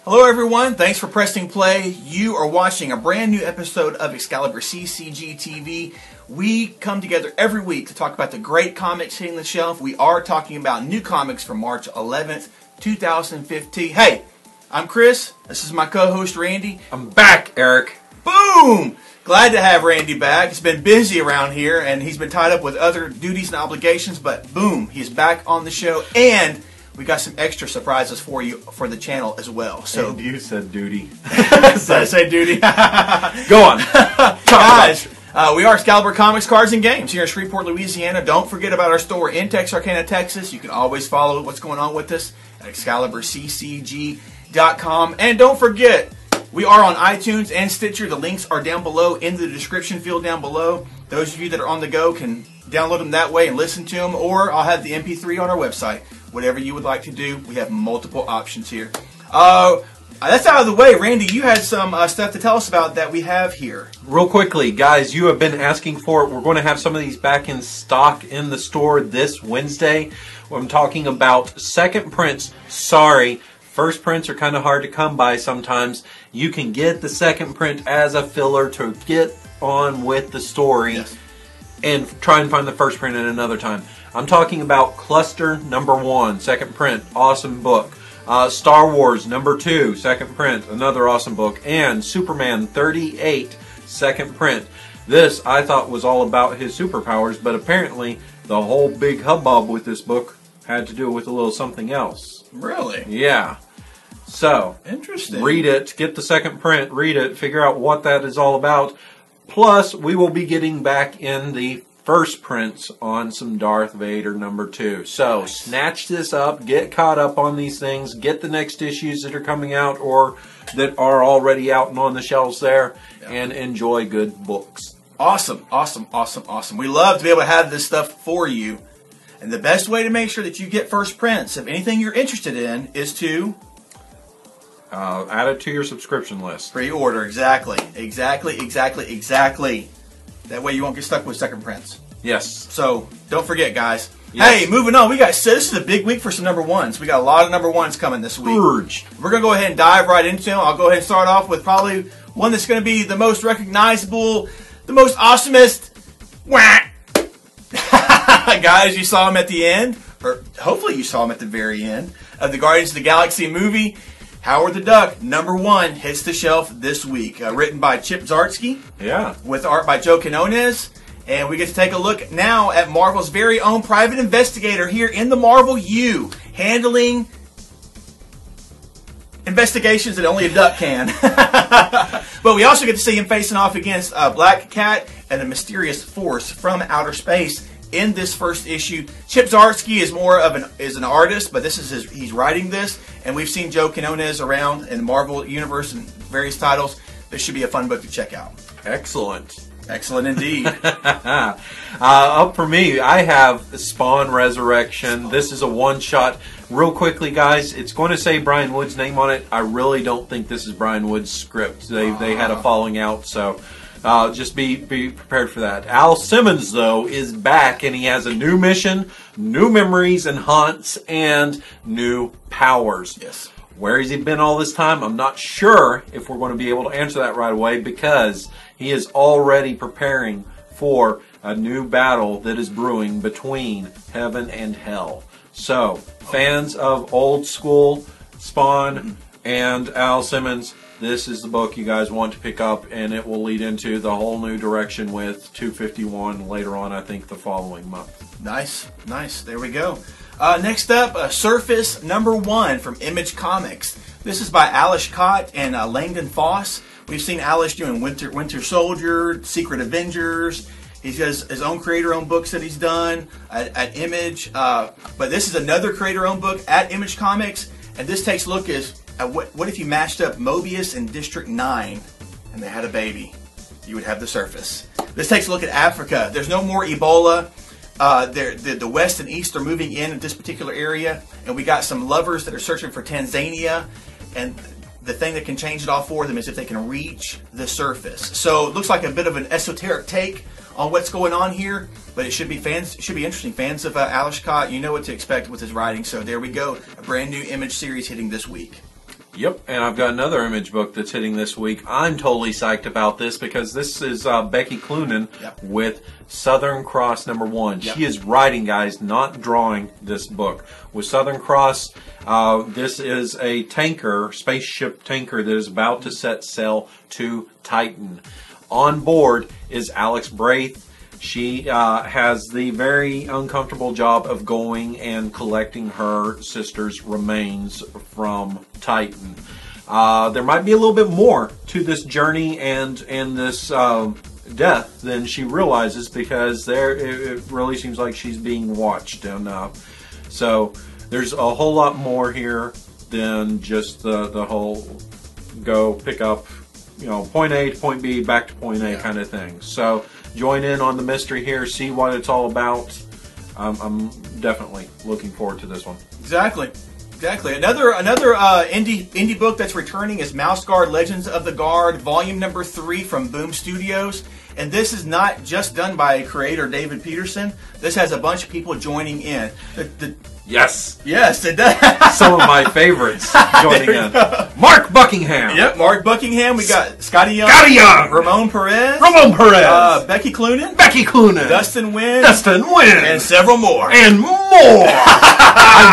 Hello everyone, thanks for pressing play. You are watching a brand new episode of ExcaliburCCGTV. We come together every week to talk about the great comics hitting the shelf. We are talking about new comics from March 11th, 2015. Hey, I'm Chris. This is my co-host Randy. I'm back, Eric. Boom! Glad to have Randy back. He's been busy around here and he's been tied up with other duties and obligations, but boom, he's back on the show, and we got some extra surprises for you for the channel as well. So and you said duty. Did I say duty? Go on. Guys, we are Excalibur Comics, Cards, and Games here in Shreveport, Louisiana. Don't forget about our store in Texarkana, Texas. You can always follow what's going on with us at ExcaliburCCG.com. And don't forget, we are on iTunes and Stitcher. The links are down below in the description field down below. Those of you that are on the go can download them that way and listen to them, or I'll have the MP3 on our website. Whatever you would like to do, we have multiple options here. That's out of the way. Randy, you had some stuff to tell us about that we have here. Real quickly, guys, you have been asking for it. We're going to have some of these back in stock in the store this Wednesday. I'm talking about second prints. Sorry, first prints are kind of hard to come by sometimes. You can get the second print as a filler to get on with the story. Yes. And try and find the first print at another time. I'm talking about Cluster #1, second print, awesome book. Star Wars #2, second print, another awesome book. And Superman 38, second print. This I thought was all about his superpowers, but apparently the whole big hubbub with this book had to do with a little something else. Really? Yeah. So, interesting. Read it, get the second print, read it, figure out what that is all about. Plus, we will be getting back in the first prints on some Darth Vader #2. So, nice. Snatch this up, get caught up on these things, get the next issues that are coming out or that are already out and on the shelves there, and enjoy good books. Awesome, awesome, awesome, awesome. We love to be able to have this stuff for you. And the best way to make sure that you get first prints of anything you're interested in is to add it to your subscription list. Pre-order, exactly. That way you won't get stuck with second prints. Yes. So, don't forget, guys. Yes. Hey, moving on. This is a big week for some #1s. We got a lot of #1s coming this week. Urge. We're going to go ahead and dive right into them. I'll go ahead and start off with probably one that's going to be the most recognizable, the most awesomest. Wah! Guys, you saw him at the end, or hopefully you saw him at the very end, of the Guardians of the Galaxy movie. Howard the Duck, #1, hits the shelf this week. Written by Chip Zdarsky. Yeah. With art by Joe Quinones. And we get to take a look now at Marvel's very own private investigator here in the Marvel U, handling investigations that only a duck can. But we also get to see him facing off against Black Cat and a mysterious force from outer space in this first issue. Chip Zdarsky is more of an artist, but this is he's writing this, and we've seen Joe Quinones around in the Marvel universe in various titles. This should be a fun book to check out. Excellent. Excellent indeed. Up for me, I have Spawn Resurrection. This is a one-shot. Real quickly, guys, it's going to say Brian Wood's name on it. I really don't think this is Brian Wood's script. They had a falling out, so just be prepared for that. Al Simmons, though, is back, and he has a new mission, new memories and haunts, and new powers. Yes. Where has he been all this time? I'm not sure if we're going to be able to answer that right away, because he is already preparing for a new battle that is brewing between heaven and hell. So, fans of old school Spawn and Al Simmons, this is the book you guys want to pick up, and it will lead into the whole new direction with 251 later on, I think, the following month. Nice, nice. There we go. Next up, Surface #1 from Image Comics. This is by Alice Cott and Langdon Foss. We've seen Alice doing Winter Soldier, Secret Avengers. He has his own creator-owned books that he's done at Image. But this is another creator-owned book at Image Comics. And this takes a look at what if you mashed up Mobius and District 9 and they had a baby? You would have the Surface. This takes a look at Africa. There's no more Ebola. The West and East are moving in this particular area. And we got some lovers that are searching for Tanzania. And the thing that can change it all for them is if they can reach the surface. So it looks like a bit of an esoteric take on what's going on here, but it should be interesting. Fans of Alice Cott, you know what to expect with his writing. So there we go, a brand new Image series hitting this week. Yep, and I've got another Image book that's hitting this week. I'm totally psyched about this because this is Becky Cloonan with Southern Cross #1. Yep. She is writing, guys, not drawing this book. With Southern Cross, this is a tanker, spaceship tanker that is about to set sail to Titan. On board is Alex Braith. She has the very uncomfortable job of going and collecting her sister's remains from Titan. There might be a little bit more to this journey and this death than she realizes, because it really seems like she's being watched. And so there's a whole lot more here than just the whole go pick up, point A to point B, back to point A kind of thing. So join in on the mystery here, see what it's all about. I'm definitely looking forward to this one. Exactly. Another indie book that's returning is Mouse Guard: Legends of the Guard, Volume number 3 from Boom Studios. And this is not just done by creator David Peterson. This has a bunch of people joining in. Yes, it does. Some of my favorites joining in. Mark Buckingham. Yep, Mark Buckingham. We got Scotty Young. Ramon Perez. Becky Cloonan. Dustin Wynn. And several more. I'm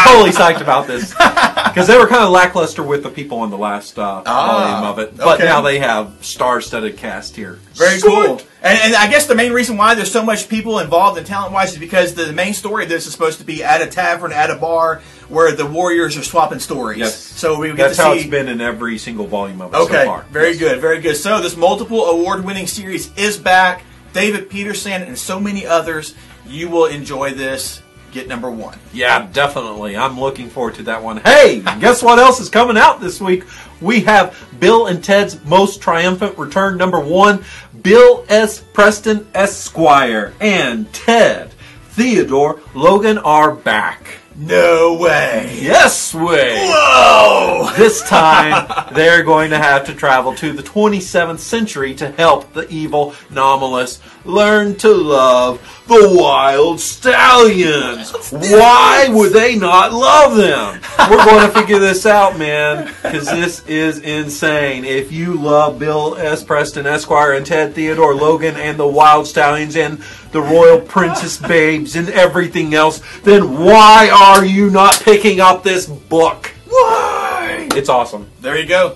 totally psyched about this because they were kind of lackluster with the people in the last volume of it, but now they have star-studded cast here. Very cool. And I guess the main reason why there's so much people involved in talent-wise is because the main story of this is supposed to be at a tavern, at a bar, where the warriors are swapping stories. Yes. So we get That's to see... how it's been in every single volume of it so far. Very good. So this multiple award-winning series is back. David Peterson and so many others. You will enjoy this. Get #1. Yeah, definitely. I'm looking forward to that one. Hey, guess what else is coming out this week? We have Bill and Ted's Most Triumphant Return #1. Bill S. Preston Esquire and Ted Theodore Logan are back. No way. Yes way. Whoa! This time, they're going to have to travel to the 27th century to help the evil Nomalus learn to love the wild stallions. Why would they not love them? We're going to figure this out, man, because this is insane. If you love Bill S. Preston Esquire and Ted Theodore Logan and the wild stallions and the royal princess babes and everything else, then why are you not picking up this book? Why? It's awesome. There you go.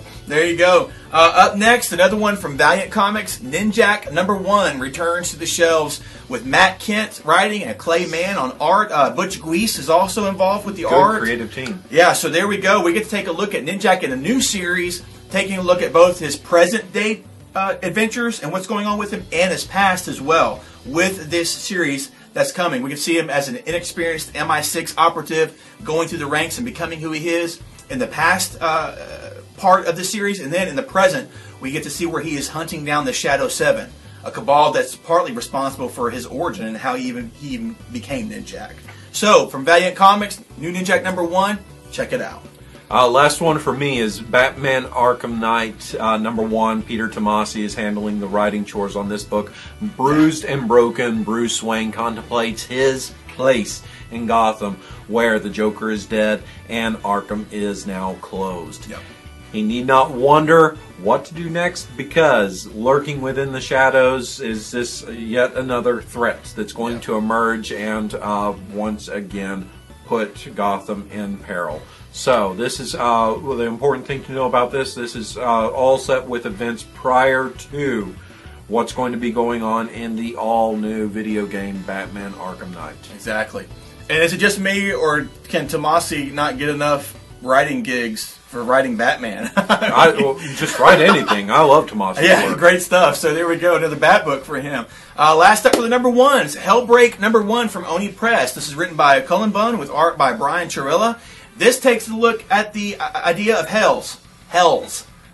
Up next, another one from Valiant Comics, Ninjak #1 returns to the shelves with Matt Kent writing and Clay Mann on art. Butch Guice is also involved with the art. Creative team. Yeah, so there we go. We get to take a look at Ninjak in a new series, taking a look at both his present-day adventures and what's going on with him, and his past as well with this series that's coming. We can see him as an inexperienced MI6 operative going through the ranks and becoming who he is in the past part of the series, and then in the present we get to see where he is hunting down the Shadow 7, a cabal that's partly responsible for his origin and how he even became Ninjak. So from Valiant Comics, new Ninjak #1, check it out. Last one for me is Batman Arkham Knight #1. Peter Tomasi is handling the writing chores on this book. Bruised and broken, Bruce Wayne contemplates his place in Gotham, where the Joker is dead and Arkham is now closed. Yep. He need not wonder what to do next, because lurking within the shadows is this yet another threat that's going to emerge and once again put Gotham in peril. So this is the important thing to know about this. This is all set with events prior to what's going to be going on in the all-new video game Batman Arkham Knight. Exactly. And is it just me, or can Tomasi not get enough writing gigs for writing Batman? Just write anything. I love Tomasi. Yeah, great stuff. So there we go, another Bat book for him. Last up for the #1s, Hellbreak #1 from Oni Press. This is written by Cullen Bunn with art by Brian Chirilla. This takes a look at the idea of hells.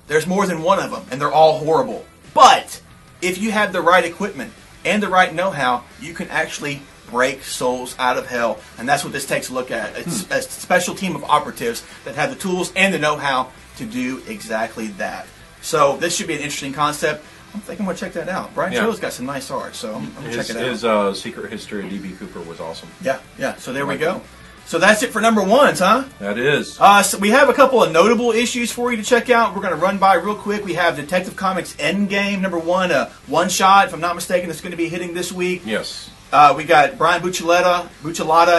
There's more than one of them, and they're all horrible. But if you have the right equipment and the right know-how, you can actually break souls out of hell. And that's what this takes a look at. It's a special team of operatives that have the tools and the know-how to do exactly that. So this should be an interesting concept. I'm thinking I'm going to check that out. Brian Chirilla's got some nice art, so I'm going to check it out. His Secret History of D.B. Cooper was awesome. Yeah. So there we go. So that's it for number ones, huh? That is. So we have a couple of notable issues for you to check out. We're going to run by real quick. We have Detective Comics Endgame, number one, one-shot, if I'm not mistaken, that's going to be hitting this week. Yes. We got Brian Buccellato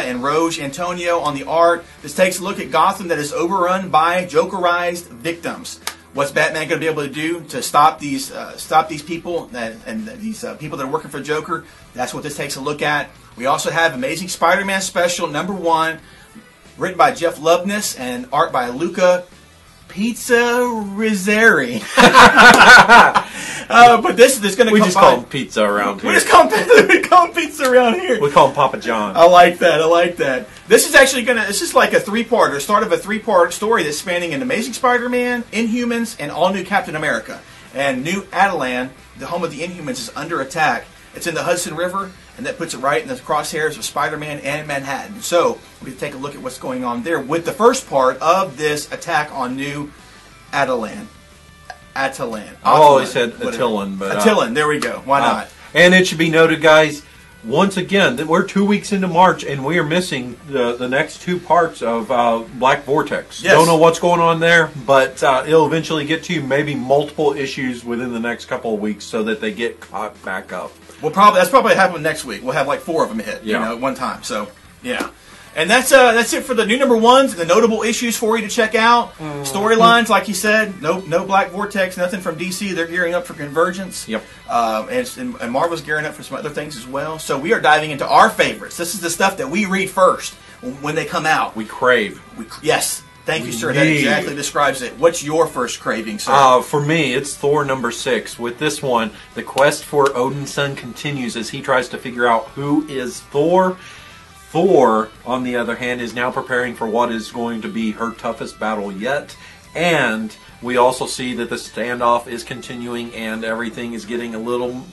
and Roj Antonio on the art. This takes a look at Gotham that is overrun by Jokerized victims. What's Batman going to be able to do to stop these people and these people that are working for Joker? That's what this takes a look at. We also have Amazing Spider-Man Special number one, written by Jeff Loveness and art by Luca Pizzarizeri. But this is going to come. We just call him pizza around here. We call him pizza around here. We call him Papa John. I like that. This is actually this is like a three-parter, start of a three-part story that's spanning an Amazing Spider-Man, Inhumans, and all new Captain America. And New Attilan, the home of the Inhumans, is under attack. It's in the Hudson River, and that puts it right in the crosshairs of Spider-Man and Manhattan. So we take a look at what's going on there with the first part of this attack on New Attilan. Oh, he said Attilan, but Attilan. There we go. Why not? And it should be noted, guys, once again, that we're 2 weeks into March, and we are missing the next two parts of Black Vortex. Yes. Don't know what's going on there, but it'll eventually get to you. Maybe multiple issues within the next couple of weeks, so that they get caught back up. That's probably happening next week. We'll have like 4 of them hit, at one time. So yeah, and that's it for the new number ones. The notable issues for you to check out. Storylines, like you said, no Black Vortex, nothing from DC. They're gearing up for Convergence. Yep. And Marvel's gearing up for some other things as well. So we are diving into our favorites. This is the stuff that we read first when they come out. We crave. Yes. Thank you, sir. That exactly describes it. What's your first craving, sir? For me, it's Thor number 6. With this one, the quest for Odin's son continues as he tries to figure out who is Thor. Thor, on the other hand, is now preparing for what is going to be her toughest battle yet. And we also see that the standoff is continuing and everything is getting a little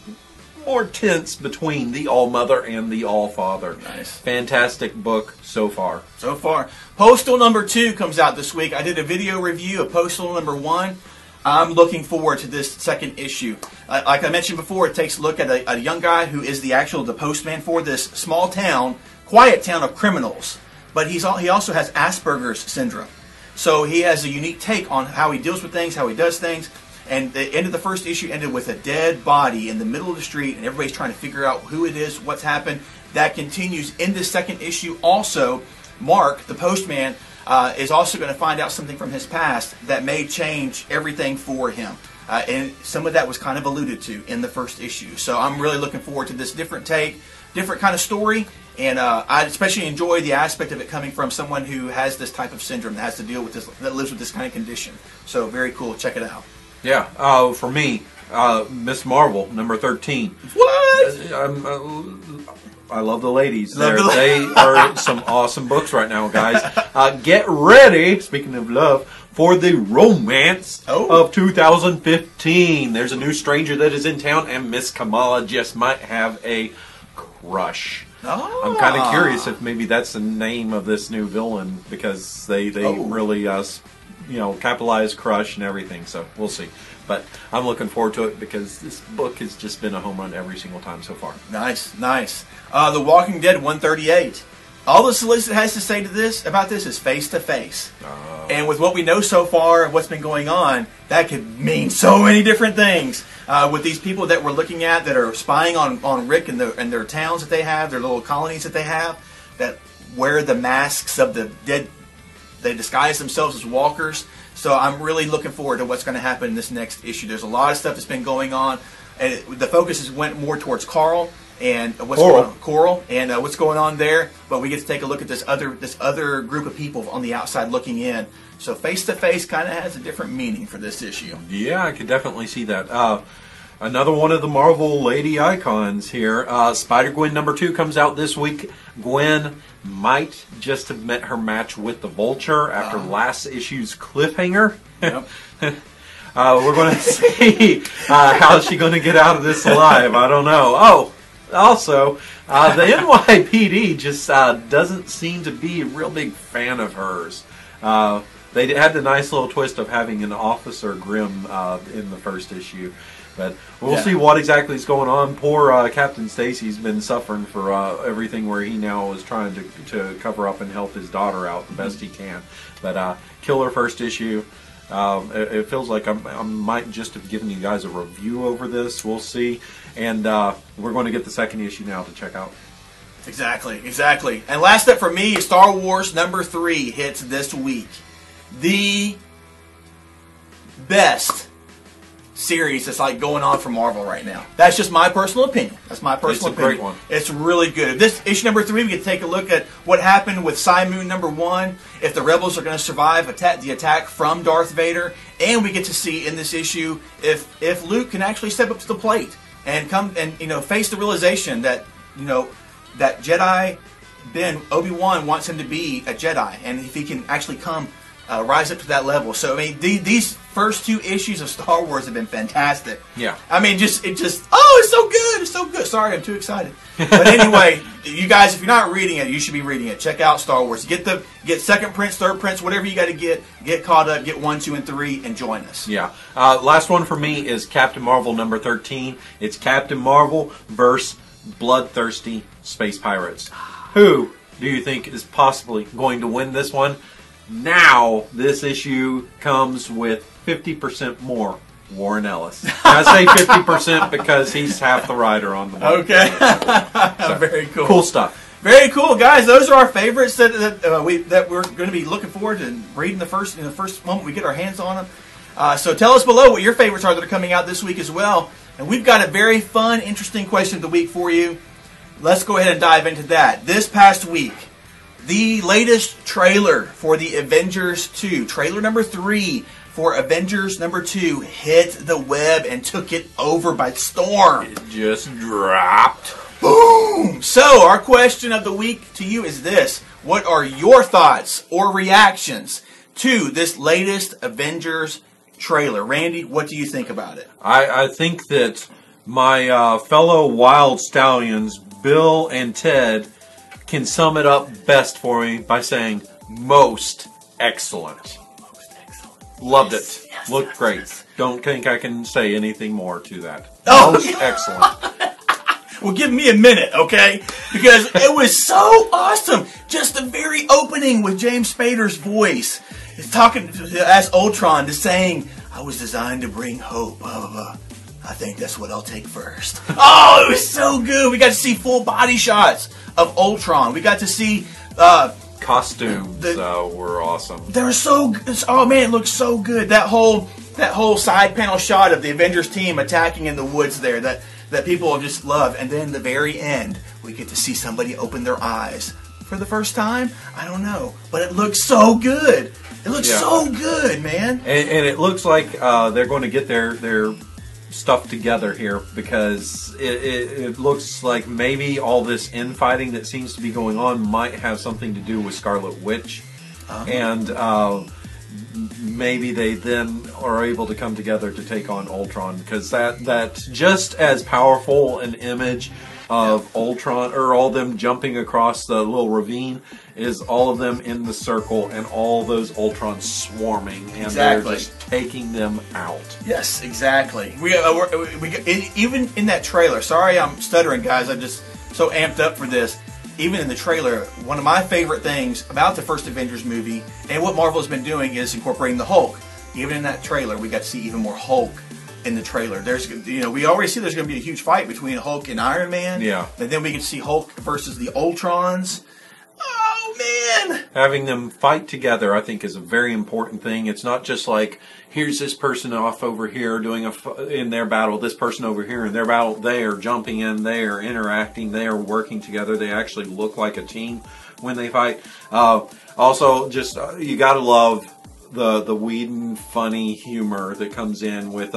more tense between the All-Mother and the All-Father. Nice. Fantastic book so far. Postal number 2 comes out this week. I did a video review of Postal number 1. I'm looking forward to this second issue. Like I mentioned before, it takes a look at a young guy who is the postman for this small town, quiet town of criminals. But he also has Asperger's syndrome. So he has a unique take on how he deals with things, how he does things. And the end of the first issue ended with a dead body in the middle of the street, and everybody's trying to figure out who it is, what's happened. That continues in the second issue. Also, Mark, the postman, is also going to find out something from his past that may change everything for him. And some of that was kind of alluded to in the first issue. So I'm really looking forward to this different take, different kind of story. And I especially enjoy the aspect of it coming from someone who has this type of syndrome, that has to deal with this, that lives with this kind of condition. So very cool. Check it out. Yeah, for me, Miss Marvel, number 13. What? I love the ladies. They are some awesome books right now, guys. Get ready, speaking of love, for the romance of 2015. There's a new stranger that is in town, and Miss Kamala just might have a crush. I'm kind of curious if maybe that's the name of this new villain, because they really capitalize crush and everything, so we'll see. But I'm looking forward to it because this book has just been a home run every single time so far. Nice. The Walking Dead 138. All the solicit has to say about this is face to face. And with what we know so far and what's been going on, that could mean so many different things. With these people that we're looking at that are spying on Rick and their towns that they have, their little colonies that they have, that wear the masks of the dead. They disguise themselves as walkers. So I'm really looking forward to what's going to happen in this next issue. There's a lot of stuff that's been going on, and the focus went more towards Carl and Coral and what's going on there. But we get to take a look at this other group of people on the outside looking in. So face to face kind of has a different meaning for this issue. Yeah, I could definitely see that. Another one of the Marvel lady icons here. Spider-Gwen number 2 comes out this week. Gwen might just have met her match with the Vulture after last issue's cliffhanger. Yep. We're going to see how she's going to get out of this alive. I don't know. Oh, also, the NYPD just doesn't seem to be a real big fan of hers. They had the nice little twist of having an Officer Grimm in the first issue. But we'll see what exactly is going on. Poor Captain Stacy's been suffering for everything, where he now is trying to cover up and help his daughter out the best he can. But killer first issue. It feels like I might just have given you guys a review over this. We'll see. And we're going to get the second issue now to check out. Exactly. And last up for me, Star Wars #3 hits this week. The best series that's like going on for Marvel right now. That's just my personal opinion. It's a great one. It's really good. This issue #3, we get to take a look at what happened with Moon #1, if the Rebels are going to survive the attack from Darth Vader, and we get to see in this issue if Luke can actually step up to the plate and come and face the realization that that Jedi Obi-Wan wants him to be a Jedi, and if he can actually come rise up to that level. So I mean, these first 2 issues of Star Wars have been fantastic. Yeah. I mean, it's so good. It's so good. Sorry, I'm too excited. But anyway, you guys, if you're not reading it, you should be reading it. Check out Star Wars. Get second prints, third prints, whatever you got to get caught up, get 1, 2, and 3, and join us. Yeah. Last one for me is Captain Marvel #13. It's Captain Marvel versus bloodthirsty space pirates. Who do you think is possibly going to win this one? Now, this issue comes with 50% more Warren Ellis. I say 50% because he's half the writer on the book. Okay. So, very cool. Cool stuff. Very cool, guys. Those are our favorites that we're going to be looking forward to reading the first moment we get our hands on them. So tell us below what your favorites are that are coming out this week as well. And we've got a very fun, interesting question of the week for you. Let's go ahead and dive into that. This past week, the latest trailer for the Avengers 2, trailer #3 for Avengers #2, hit the web and took it over by storm. It just dropped. Boom! So, our question of the week to you is this. What are your thoughts or reactions to this latest Avengers trailer? Randy, what do you think about it? I think that my fellow wild stallions, Bill and Ted, can sum it up best for me by saying most excellent. Loved it. Yes, Looked great. Don't think I can say anything more to that. Oh, most excellent. Well, give me a minute, okay? Because it was so awesome. Just the very opening with James Spader's voice. It's talking as Ultron, to saying, I was designed to bring hope, blah, blah, blah. I think that's what I'll take first. Oh, it was so good. We got to see full body shots of Ultron. We got to see costumes were awesome. They were so good. Oh man, it looked so good. That whole side panel shot of the Avengers team attacking in the woods there that people just love. And then the very end, we get to see somebody open their eyes for the first time. I don't know, but it looks so good. It looks so good, man. And it looks like they're going to get their stuff together here, because it looks like maybe all this infighting that seems to be going on might have something to do with Scarlet Witch. And maybe they then are able to come together to take on Ultron, because that's just as powerful an image of Ultron, or all them jumping across the little ravine, is all of them in the circle and all those Ultrons swarming, and they're just taking them out. Yes, exactly. We even in that trailer. Sorry, I'm stuttering, guys. I'm just so amped up for this. Even in the trailer, one of my favorite things about the first Avengers movie, and what Marvel has been doing, is incorporating the Hulk. Even in that trailer, we got to see even more Hulk in the trailer. There's, we already see there's going to be a huge fight between Hulk and Iron Man. Yeah. And then we can see Hulk versus the Ultrons. Oh, man! Having them fight together, I think, is a very important thing. It's not just like, here's this person off over here doing in their battle, this person over here in their battle. They are jumping in, they are interacting, they are working together. They actually look like a team when they fight. Also, just you got to love the Whedon funny humor that comes in with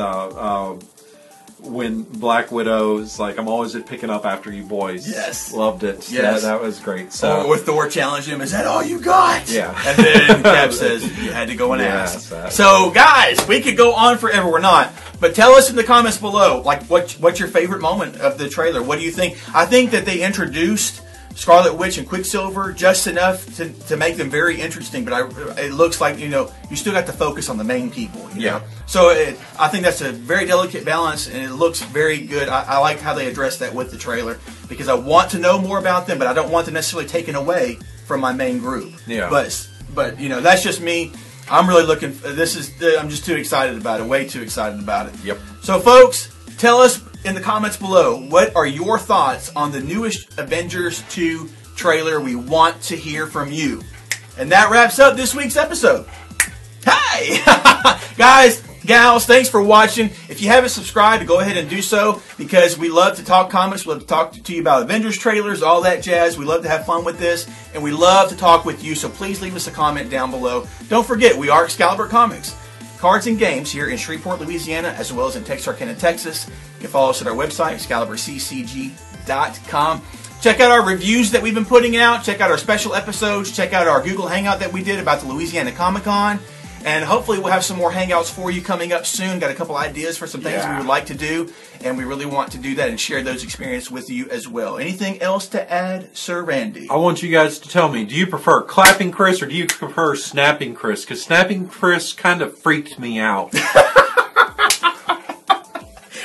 when Black Widow's like, I'm always picking up after you boys. Yes. Loved it. Yes. That was great. So, or Thor challenged him, is that all you got? Yeah. And then Cap says, you had to go and ask. So, guys, we could go on forever. We're not. But tell us in the comments below, like, what's your favorite moment of the trailer? What do you think? I think that they introduced Scarlet Witch and Quicksilver, just enough to make them very interesting. But it looks like, you still got to focus on the main people. Yeah. So I think that's a very delicate balance, and it looks very good. I like how they address that with the trailer, because I want to know more about them, but I don't want them necessarily taken away from my main group. Yeah. But that's just me. I'm really looking. I'm just too excited about it. Way too excited about it. Yep. So, folks, tell us in the comments below, what are your thoughts on the newest Avengers 2 trailer? We want to hear from you. And that wraps up this week's episode. Hi! Guys, gals, thanks for watching. If you haven't subscribed, go ahead and do so, because we love to talk comics. We love to talk to you about Avengers trailers, all that jazz. We love to have fun with this, and we love to talk with you. So please leave us a comment down below. Don't forget, we are Excalibur Comics, cards and games here in Shreveport, Louisiana, as well as in Texarkana, Texas. You can follow us at our website, ExcaliburCCG.com. Check out our reviews that we've been putting out. Check out our special episodes. Check out our Google Hangout that we did about the Louisiana Comic-Con. And hopefully we'll have some more Hangouts for you coming up soon. Got a couple ideas for some things we would like to do, and we really want to do that and share those experiences with you as well. Anything else to add, Sir Randy? I want you guys to tell me, do you prefer clapping Chris or do you prefer snapping Chris? Because snapping Chris kind of freaked me out.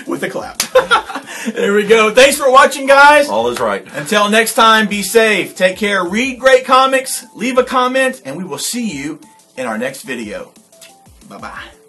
With a clap. There we go. Thanks for watching, guys. All is right. Until next time, be safe. Take care. Read great comics. Leave a comment, and we will see you in our next video. Bye-bye.